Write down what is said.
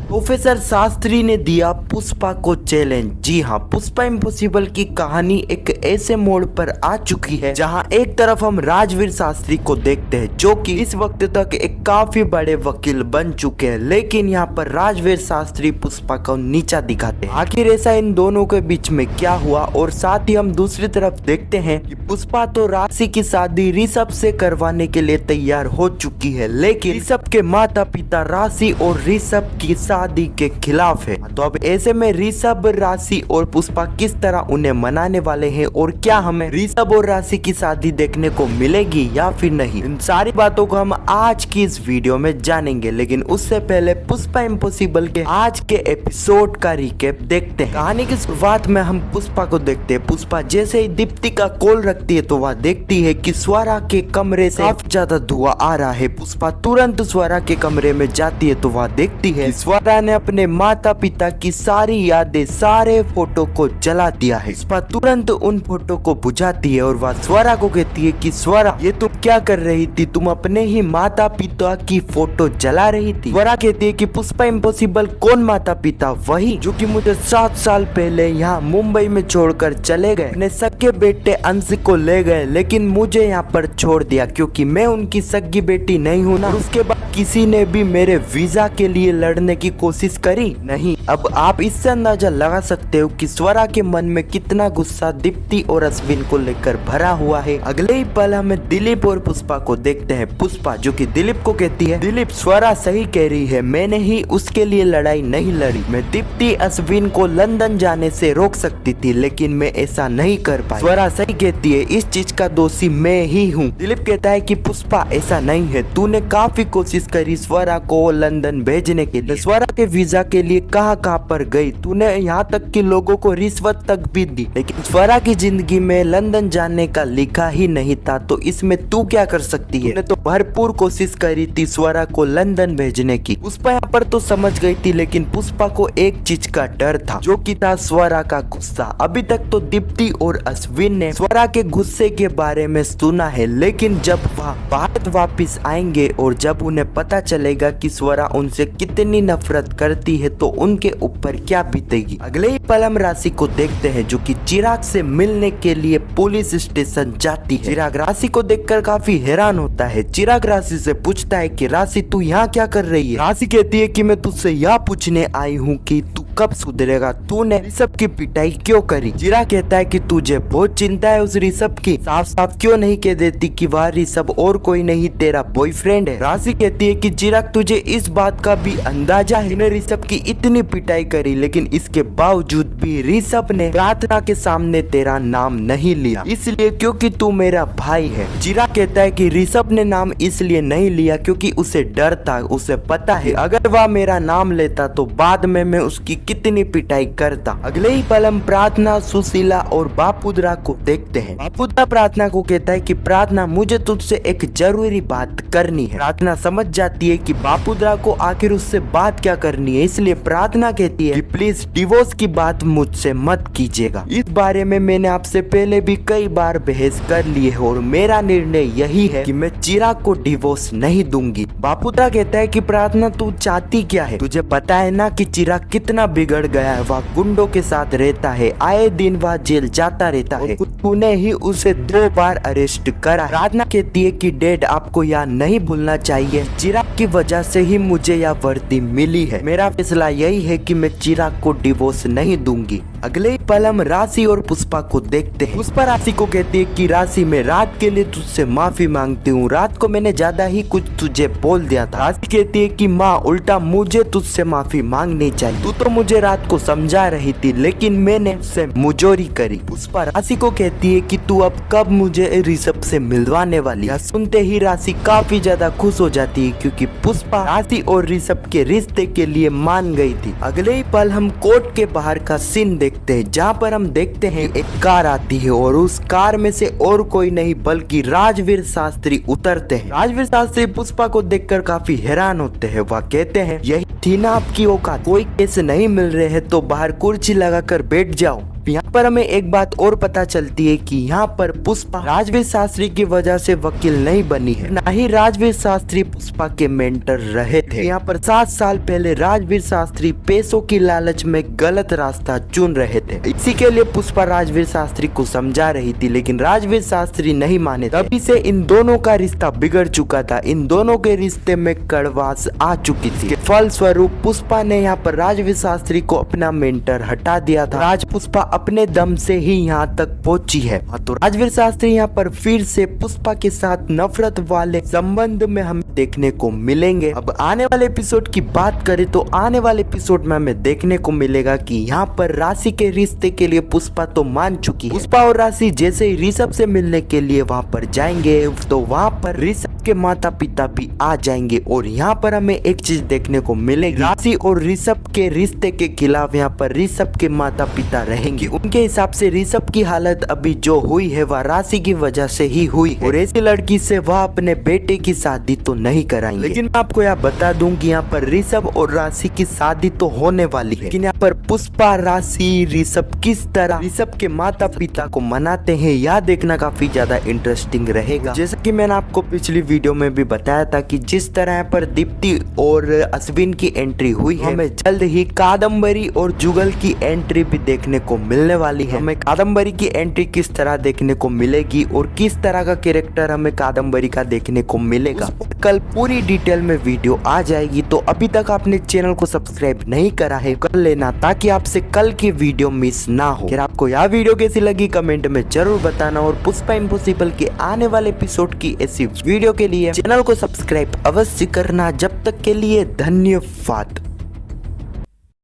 Professor Shastri ने दिया पुष्पा को चैलेंज। जी हाँ, पुष्पा इम्पॉसिबल की कहानी एक ऐसे मोड़ पर आ चुकी है जहां एक तरफ हम राजवीर शास्त्री को देखते हैं जो कि इस वक्त तक एक काफी बड़े वकील बन चुके हैं, लेकिन यहाँ पर राजवीर शास्त्री पुष्पा को नीचा दिखाते हैं। आखिर ऐसा इन दोनों के बीच में क्या हुआ, और साथ ही हम दूसरी तरफ देखते हैं कि पुष्पा तो राशि की शादी ऋषभ से करवाने के लिए तैयार हो चुकी है, लेकिन ऋषभ के माता पिता राशि और ऋषभ की शादी के खिलाफ है। तो अब ऐसे में ऋषभ, राशि और पुष्पा किस तरह उन्हें मनाने वाले हैं, और क्या हमें ऋषभ और राशि की शादी देखने को मिलेगी या फिर नहीं, इन सारी बातों को हम आज की इस वीडियो में जानेंगे। लेकिन उससे पहले पुष्पा इम्पॉसिबल के आज के एपिसोड का रिकैप देखते हैं। कहानी की शुरुआत में हम पुष्पा को देखते हैं। पुष्पा जैसे ही दीप्ति का कॉल रखती है तो वह देखती है कि स्वरा के कमरे से काफी ज्यादा धुआं आ रहा है। पुष्पा तुरंत स्वरा के कमरे में जाती है तो वह देखती है स्वरा ने अपने माता पिता की सारी यादें, सारे फोटो को जला दिया है। पुष्पा तुरंत उन फोटो को बुझाती है और वह स्वरा को कहती है कि स्वरा, ये तुम क्या कर रही थी? तुम अपने ही माता पिता की फोटो जला रही थी। स्वरा कहती है कि पुष्पा इम्पॉसिबल कौन माता पिता? वही जो कि मुझे 7 साल पहले यहाँ मुंबई में छोड़कर चले गए, अपने सगे बेटे अंश को ले गए, लेकिन मुझे यहाँ पर छोड़ दिया क्योंकि मैं उनकी सगी बेटी नहीं हूँ ना। उसके बाद किसी ने भी मेरे वीजा के लिए लड़ने की कोशिश करी नहीं। अब आप इससे अंदाजा लगा सकते हो कि स्वरा के मन में कितना गुस्सा दीप्ति और अश्विन को लेकर भरा हुआ है। अगले ही पल हमें दिलीप और पुष्पा को देखते हैं। पुष्पा जो कि दिलीप को कहती है, दिलीप स्वरा सही कह रही है, मैंने ही उसके लिए लड़ाई नहीं लड़ी। मैं दीप्ति अश्विन को लंदन जाने से रोक सकती थी, लेकिन मैं ऐसा नहीं कर पाई। स्वरा सही कहती है, इस चीज का दोषी मैं ही हूँ। दिलीप कहता है कि पुष्पा ऐसा नहीं है, तूने काफी कोशिश करी स्वरा को लंदन भेजने के लिए, स्वरा के वीजा के लिए कहाँ पर गई, तूने यहाँ तक कि लोगों को रिश्वत तक भी दी, लेकिन स्वरा की जिंदगी में लंदन जाने का लिखा ही नहीं था, तो इसमें तू क्या कर सकती है? तूने तो भरपूर कोशिश करी थी स्वरा को लंदन भेजने की। पुष्पा यहाँ पर तो समझ गई थी, लेकिन पुष्पा को एक चीज का डर था जो कि था स्वरा का गुस्सा। अभी तक तो दीप्ति और अश्विन ने स्वरा के गुस्से के बारे में सुना है, लेकिन जब वह भारत वापिस आएंगे और जब उन्हें पता चलेगा कि स्वरा उनसे कितनी नफरत करती है तो उनके ऊपर क्या बीतेगी। अगले ही पल हम राशि को देखते हैं जो कि चिराग से मिलने के लिए पुलिस स्टेशन जाती है। चिराग राशि को देखकर काफी हैरान होता है। चिराग राशि से पूछता है कि राशि तू यहाँ क्या कर रही है? राशि कहती है कि मैं तुझसे यह पूछने आई हूँ कि तू कब सुधरेगा, तूने ऋषभ की पिटाई क्यों करी? चिराग कहता है कि तुझे बहुत चिंता है उस ऋषभ की, साफ साफ क्यों नहीं कह देती कि वह ऋषभ और कोई नहीं तेरा बॉयफ्रेंड है? राशि कहती है कि चिराग तुझे इस बात का भी अंदाजा है, तूने ऋषभ की इतनी पिटाई करी, लेकिन इसके बावजूद भी ऋषभ ने प्रार्थना के सामने तेरा नाम नहीं लिया, इसलिए क्योंकि तू मेरा भाई है। चिराग कहता है कि ऋषभ ने नाम इसलिए नहीं लिया क्योंकि उसे डर था, उसे पता है अगर वह मेरा नाम लेता तो बाद में मैं उसकी कितनी पिटाई करता। अगले ही पल हम प्रार्थना, सुशीला और बापुद्रा को देखते हैं। बापुद्रा प्रार्थना को कहता है कि प्रार्थना मुझे तुझसे एक जरूरी बात करनी है। प्रार्थना समझ जाती है कि बापुद्रा को आखिर उससे बात क्या करनी है, इसलिए प्रार्थना कहती है कि प्लीज डिवोर्स की बात मुझसे मत कीजिएगा। इस बारे में मैंने आपसे पहले भी कई बार बहस कर ली है और मेरा निर्णय यही है कि मैं चिराग को डिवोर्स नहीं दूंगी। बापुद्रा कहता है कि प्रार्थना तू चाहती क्या है? तुझे पता है ना कि चिराग कितना बिगड़ गया है, वह गुंडों के साथ रहता है, आए दिन वह जेल जाता रहता है, तूने ही उसे 2 बार अरेस्ट करा। प्रार्थना कहती है कि डैड आपको यह नहीं भूलना चाहिए, चिराग की वजह से ही मुझे यह वर्दी मिली है। मेरा फैसला यही है कि मैं चिराग को डिवोर्स नहीं दूंगी। अगले पल हम राशि और पुष्पा को देखते हैं। पुष्पा राशि को कहती है कि राशि मैं रात के लिए तुझसे माफी मांगती हूँ, रात को मैंने ज्यादा ही कुछ तुझे बोल दिया था। राशि कहती है कि माँ उल्टा मुझे तुझसे माफी मांगनी चाहिए, तू तो मुझे रात को समझा रही थी लेकिन मैंने उससे मुजोरी करी। पुष्पा राशि को कहती है कि तू अब कब मुझे ऋषभ से मिलवाने वाली? यह सुनते ही राशि काफी ज्यादा खुश हो जाती है क्योंकि पुष्पा राशि और ऋषभ के रिश्ते के लिए मान गई थी। अगले ही पल हम कोर्ट के बाहर का सीन देखते हैं जहाँ पर हम देखते हैं एक कार आती है और उस कार में से और कोई नहीं बल्कि राजवीर शास्त्री उतरते हैं। राजवीर शास्त्री पुष्पा को देखकर काफी हैरान होते हैं। वह कहते हैं यही थी ना आपकी औकात, कोई केस नहीं मिल रहे हैं तो बाहर कुर्सी लगाकर बैठ जाओ। यहाँ पर हमें एक बात और पता चलती है कि यहाँ पर पुष्पा राजवीर शास्त्री की वजह से वकील नहीं बनी है, ना ही राजवीर शास्त्री पुष्पा के मेंटर रहे थे। यहाँ पर 7 साल पहले राजवीर शास्त्री पैसों की लालच में गलत रास्ता चुन रहे थे। इसी के लिए पुष्पा राजवीर शास्त्री को समझा रही थी, लेकिन राजवीर शास्त्री नहीं माने। तभी से इन दोनों का रिश्ता बिगड़ चुका था, इन दोनों के रिश्ते में कड़वास आ चुकी थी। फलस्वरूप पुष्पा ने यहाँ पर राजवीर शास्त्री को अपना मेंटर हटा दिया था। राज पुष्पा अपने दम से ही यहाँ तक पहुंची है। तो राजवीर शास्त्री यहाँ पर फिर से पुष्पा के साथ नफरत वाले संबंध में हमें देखने को मिलेंगे। अब आने वाले एपिसोड की बात करें तो आने वाले एपिसोड में हमें देखने को मिलेगा कि यहाँ पर राशि के रिश्ते के लिए पुष्पा तो मान चुकी है। पुष्पा और राशि जैसे ही ऋषभ से मिलने के लिए वहाँ पर जाएंगे तो वहाँ पर ऋषभ के माता पिता भी आ जाएंगे और यहाँ पर हमें एक चीज देखने को मिलेगी, राशि और ऋषभ के रिश्ते के खिलाफ यहाँ पर ऋषभ के माता पिता रहेंगे। उनके हिसाब से ऋषभ की हालत अभी जो हुई है वह राशि की वजह से ही हुई है और ऐसी लड़की से वह अपने बेटे की शादी तो नहीं कराएंगे। लेकिन मैं आपको यहाँ बता दूं कि यहाँ पर ऋषभ और राशि की शादी तो होने वाली है, लेकिन यहाँ पर पुष्पा, राशि, ऋषभ किस तरह ऋषभ के माता पिता को मनाते हैं यह देखना काफी ज्यादा इंटरेस्टिंग रहेगा। जैसा कि मैंने आपको पिछली वीडियो में भी बताया था कि जिस तरह यहाँ पर दीप्ति और अश्विन की एंट्री हुई है, हमें जल्द ही कादम्बरी और जुगल की एंट्री भी देखने को मिलने वाली है। हमें कादम्बरी की एंट्री किस तरह देखने को मिलेगी और किस तरह का कैरेक्टर हमें कादम्बरी का देखने को मिलेगा, कल पूरी डिटेल में वीडियो आ जाएगी। तो अभी तक आपने चैनल को सब्सक्राइब नहीं करा है कर लेना, ताकि आपसे कल की वीडियो मिस ना हो। फिर आपको यह वीडियो कैसी लगी कमेंट में जरूर बताना और पुष्पा इम्पॉसिबल के आने वाले एपिसोड की ऐसी वीडियो के लिए चैनल को सब्सक्राइब अवश्य करना। जब तक के लिए धन्यवाद।